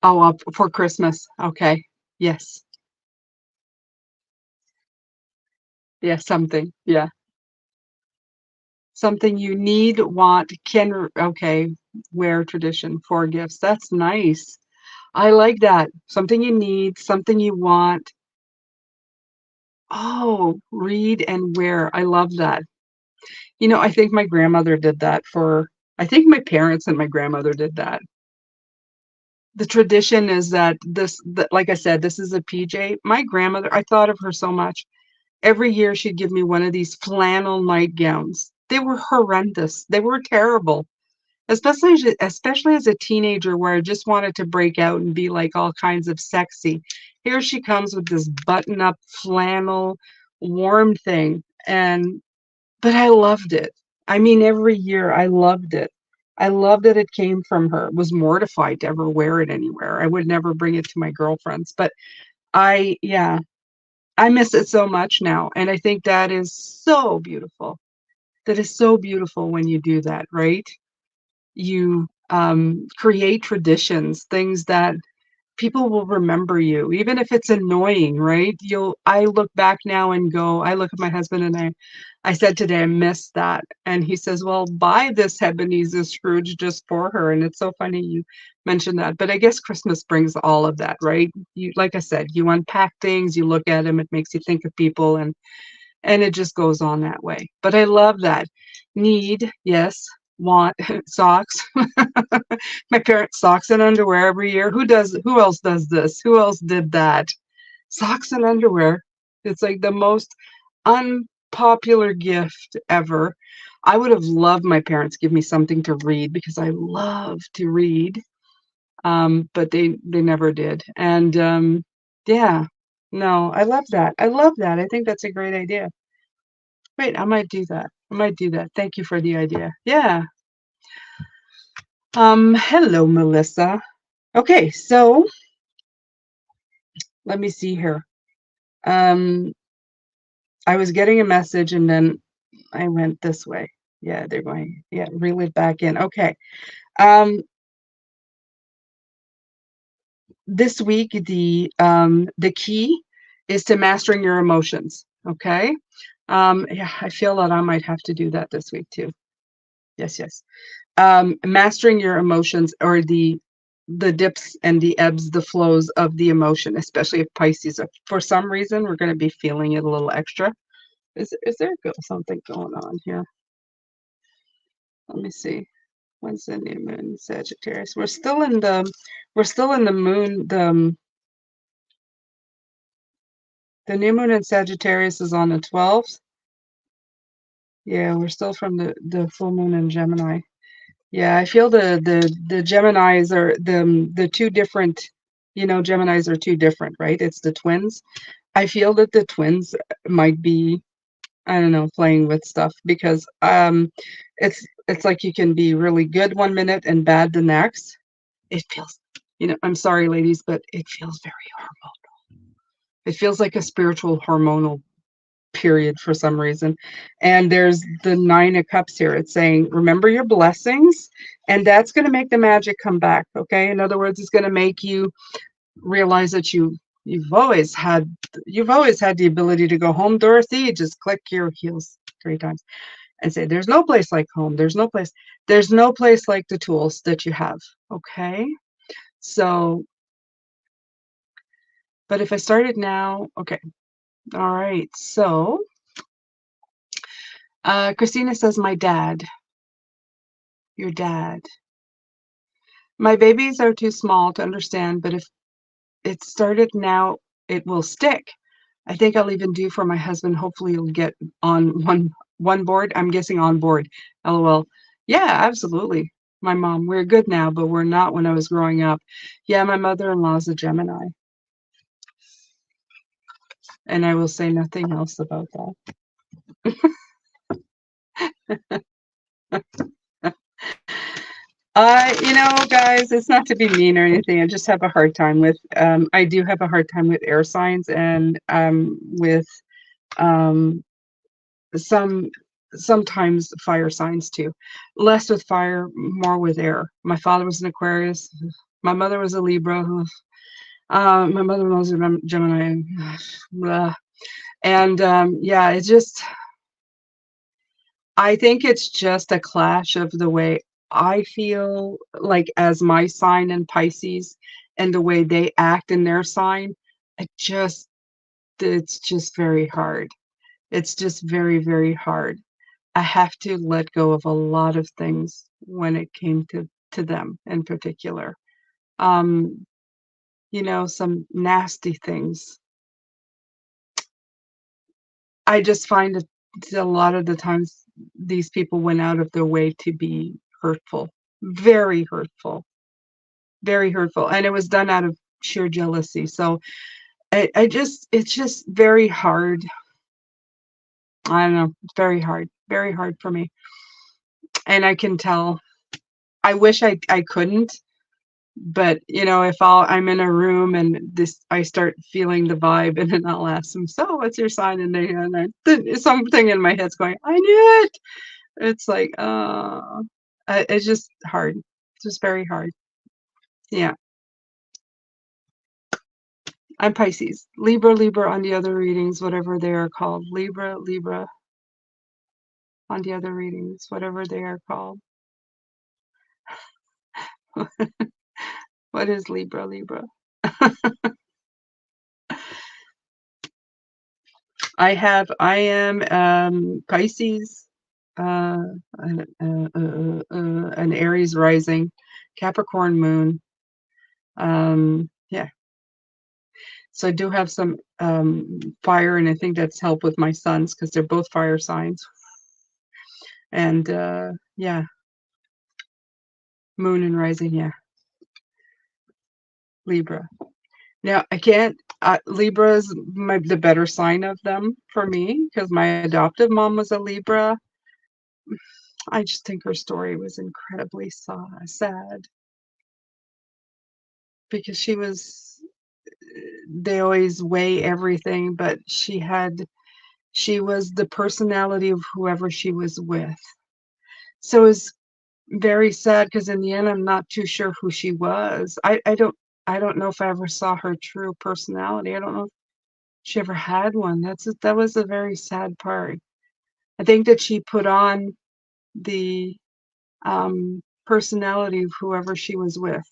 oh, for Christmas. Okay. Yes. Yeah, something. Yeah. Something you need, want, can, okay, wear, tradition, 4 gifts. That's nice. I like that. Something you need, something you want. Oh, read and wear. I love that. I think my grandmother did that I think my parents and my grandmother did that. The tradition is that, like I said, this is a PJ. My grandmother, I thought of her so much. Every year she'd give me one of these flannel nightgowns. They were horrendous. They were terrible. Especially as a teenager where I just wanted to break out and be like all kinds of sexy. Here she comes with this button-up flannel warm thing, but I loved it. I mean, every year I loved it. I loved that it came from her. Was mortified to ever wear it anywhere. I would never bring it to my girlfriends, but yeah, I miss it so much now, and I think that is so beautiful. that is so beautiful when you do that, right? You create traditions, things that people will remember you, even if it's annoying, right? I look back now and go, I look at my husband and I said today, I missed that. And he says, well, buy this Ebenezer Scrooge just for her. And it's so funny you mentioned that. But I guess Christmas brings all of that, right? You, like I said, you unpack things, you look at them, it makes you think of people, and it just goes on that way. But I love that. Need, yes. Want, socks. My parents socks and underwear every year. Who else does this? Who else did that? Socks and underwear. It's like the most unpopular gift ever. I would have loved my parents give me something to read because I love to read. But they never did. And yeah. No, I love that. I love that. I think that's a great idea. Wait, I might do that. I might do that. Thank you for the idea. Yeah. Hello, Melissa. Okay, so let me see here. Um, I was getting a message and then I went this way. Yeah, they're going, yeah, reel it back in. Okay. Um, this week the key is to mastering your emotions. Okay. Yeah, I feel that I might have to do that this week too. Yes, yes. Mastering your emotions, or the dips and the ebbs, the flows of the emotion, especially if Pisces. For some reason, we're going to be feeling it a little extra. Is there something going on here? Let me see. When's the new moon, Sagittarius? We're still in the moon. The new moon in Sagittarius is on the 12th. Yeah, we're still from the full moon in Gemini. Yeah, I feel the Geminis are the two different, Geminis are two different, right? It's the twins. I feel that the twins might be, I don't know, playing with stuff because it's like you can be really good one minute and bad the next. It feels, I'm sorry, ladies, but it feels very hormonal. It feels like a spiritual hormonal period for some reason. And there's the Nine of Cups here. It's saying, remember your blessings, and that's going to make the magic come back. Okay. In other words, it's going to make you realize that you've always had the ability to go home, Dorothy. Just click your heels 3 times and say, there's no place like home. There's no place like the tools that you have. Okay. So, but if I started now, okay. All right. So, Christina says, my dad, your dad. My babies are too small to understand, but if it started now, it will stick. I think I'll even do for my husband. Hopefully he'll get on one board. I'm guessing on board. LOL. Yeah, absolutely. My mom, we're good now, but we're not when I was growing up. Yeah, my mother-in-law is a Gemini. And I will say nothing else about that. Guys, it's not to be mean or anything. I just have a hard time with, I do have a hard time with air signs and with um, sometimes fire signs too. Less with fire, more with air. My father was an Aquarius. My mother was a Libra. My mother was a Gemini. Blah. And yeah, it's just, I think it's just a clash of the way I feel like as my sign in Pisces and the way they act in their sign. It's just very hard. It's just very, very hard. I have to let go of a lot of things when it came to them in particular. Um, some nasty things. I just find that a lot of the times these people went out of their way to be hurtful, very hurtful, very hurtful, and it was done out of sheer jealousy. So it's just very hard. I don't know, it's very hard for me, and I can tell. I wish I couldn't, but if I'm in a room and I start feeling the vibe, and then I'll ask them, so what's your sign? And something in my head's going, I knew it. It's like, it's just hard. It's just very hard. Yeah. I'm Pisces. Libra, Libra on the other readings, whatever they are called. Libra, Libra on the other readings, whatever they are called. What is Libra, Libra? I am Pisces, an Aries rising, Capricorn moon. Yeah, so I do have some fire, and I think that's helped with my sons because they're both fire signs. And yeah, moon and rising, yeah, Libra. Now I can't. Libra is the better sign of them for me because my adoptive mom was a Libra. I just think her story was incredibly sad because they always weigh everything, but she was the personality of whoever she was with. So it was very sad because in the end, I'm not too sure who she was. I don't know if I ever saw her true personality. I don't know if she ever had one. That was a very sad part. I think that she put on the personality of whoever she was with.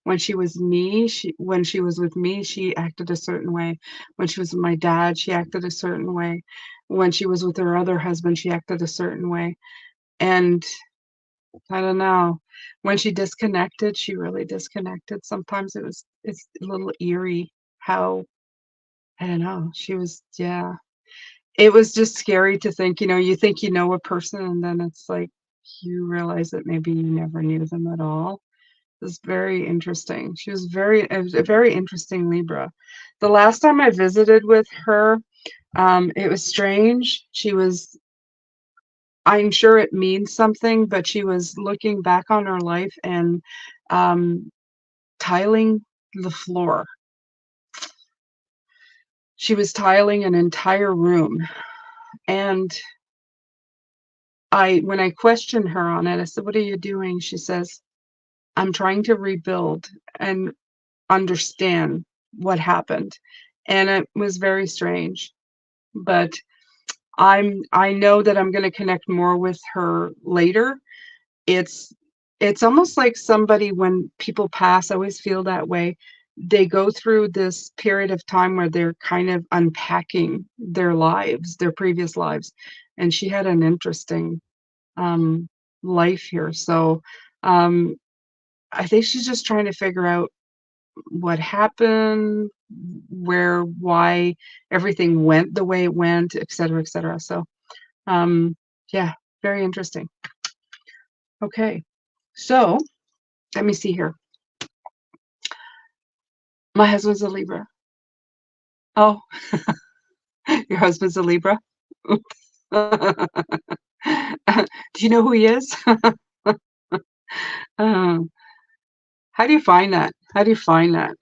When she was with me, she acted a certain way. When she was with my dad, she acted a certain way. When she was with her other husband, she acted a certain way. And I don't know. When she disconnected, she really disconnected. Sometimes it's a little eerie how I don't know. She was yeah. It was just scary to think, you think you know a person and then it's like you realize that maybe you never knew them at all. It was very interesting. She was a very interesting Libra. The last time I visited with her, it was strange. I'm sure it means something, but she was looking back on her life and um, tiling the floor. She was tiling an entire room. And when I questioned her on it, I said, "What are you doing?" She says, "I'm trying to rebuild and understand what happened." And it was very strange. But I know that I'm gonna connect more with her later. It's it's almost like somebody when people pass, I always feel that way. They go through this period of time where they're kind of unpacking their lives, their previous lives. And she had an interesting um, life here. So um, I think she's just trying to figure out what happened, why everything went the way it went, et cetera, et cetera. So um, yeah, very interesting. Okay, so let me see here. My husband's a Libra. Oh, your husband's a Libra? Do you know who he is? Um, how do you find that? How do you find that?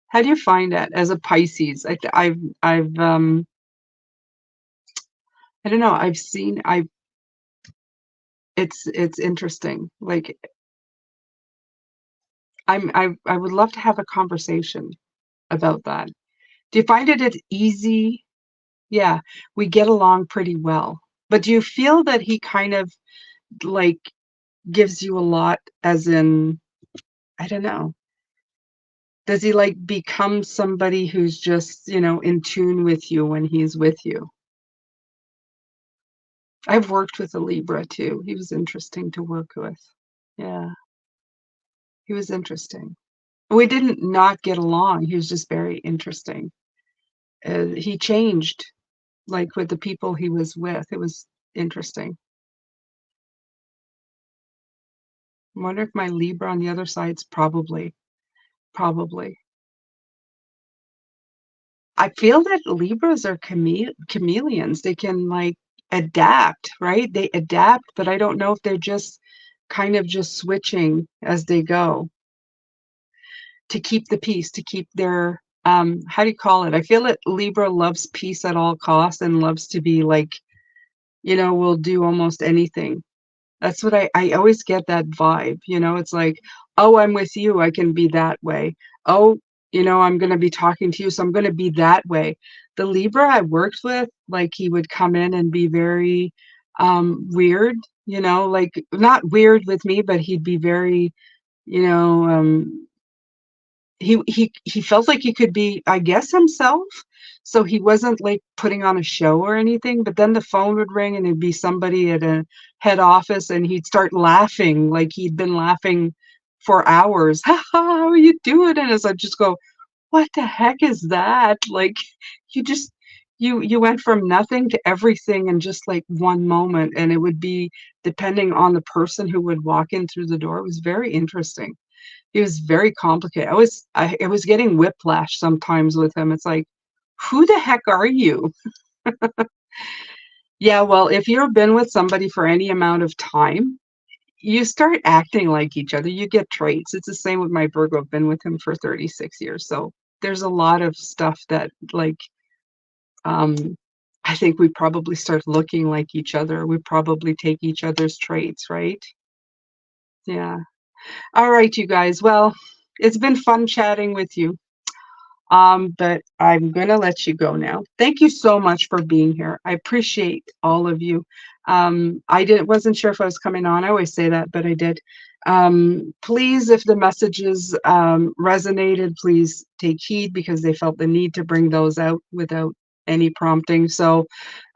How do you find that as a Pisces? I don't know. It's interesting. Like I would love to have a conversation about that. Do you find it's easy? Yeah, we get along pretty well. But do you feel that he kind of like gives you a lot as in, I don't know. Does he like become somebody who's just, in tune with you when he's with you? I've worked with a Libra too. He was interesting to work with. Yeah, he was interesting. We didn't not get along. He was just very interesting. He changed like with the people he was with. It was interesting. I wonder if my Libra on the other side's probably. I feel that Libras are chameleons. They can like adapt, right? They adapt, but I don't know if they're just kind of just switching as they go to keep the peace, to keep their how do you call it? I feel that Libra loves peace at all costs and loves to be like will do almost anything. That's what I always get that vibe, it's like, "Oh, I'm with you, I can be that way. Oh, I'm gonna be talking to you, so I'm gonna be that way." The Libra I worked with, like, he would come in and be very, weird, like, not weird with me, but he'd be very, you know, he felt like he could be, I guess, himself, so he wasn't, like, putting on a show or anything, but then the phone would ring, and it'd be somebody at a head office, and he'd start laughing like he'd been laughing for hours. "Ha ha, how are you doing?" And as I just go, "What the heck is that?" Like, you just you went from nothing to everything in just, like, one moment, and it would be depending on the person who would walk in through the door. It was very interesting. It was very complicated. I was getting whiplash sometimes with him. It's like, "Who the heck are you?" Yeah, well, if you've been with somebody for any amount of time, you start acting like each other. You get traits. It's the same with my Virgo. I've been with him for 36 years, so there's a lot of stuff that, like, um, I think we probably start looking like each other. We probably take each other's traits, right? Yeah. Alright, you guys. Well, it's been fun chatting with you. But I'm gonna let you go now. Thank you so much for being here. I appreciate all of you. Wasn't sure if I was coming on. I always say that, but I did. Please, if the messages resonated, please take heed because they felt the need to bring those out without any prompting. So,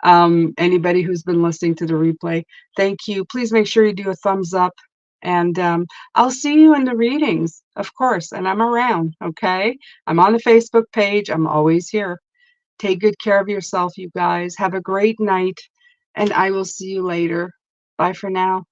anybody who's been listening to the replay, thank you. Please make sure you do a thumbs up, and I'll see you in the readings, of course. And I'm around. Okay. I'm on the Facebook page. I'm always here. Take good care of yourself, you guys. Have a great night, and I will see you later. Bye for now.